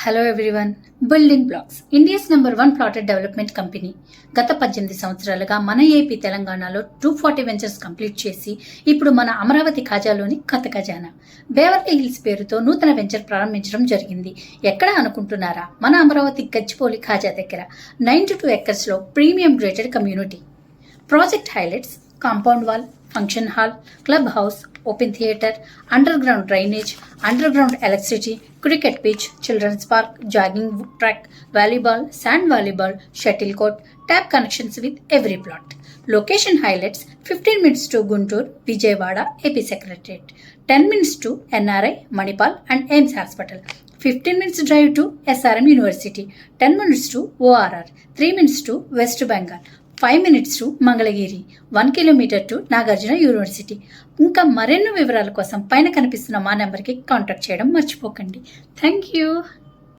Hello everyone. Building blocks India's #1 plotted development company గత 18 సంవత్సరాలుగా మన ఏపీ తెలంగాణలో 240 వెంచర్స్ కంప్లీట్ చేసి ఇప్పుడు మన అమరావతి ఖాజాలోని కొత్త ఖజానా బేవర్లీ హిల్స్ పేరుతో నూతన వెంచర్ ప్రారంభించడం జరిగింది. ఎక్కడ అనుకుంటున్నారా? మన అమరావతి గచ్చిపోలి ఖాజా దగ్గర 92 ఎకర్స్లో premium gated community. Project highlights: compound wall, function hall, club house, open theatre, underground drainage, underground electricity, cricket pitch, children's park, jogging track, volleyball, sand volleyball, shuttle court, tap connections with every plot. Location highlights: 15 minutes to Guntur, Vijayawada, AP Secretariat, 10 minutes to NRI, Manipal and AIMS Hospital, 15 minutes drive to SRM University, 10 minutes to ORR, 3 minutes to West Bengal, 5 minutes to Mangalagiri, 1 kilometer to Nagarjuna University. ఇంకా మరెన్నో వివరాల కోసం పైన కనిపిస్తున్న మా నెంబర్కి contact చేయడం మర్చిపోకండి. Thank you.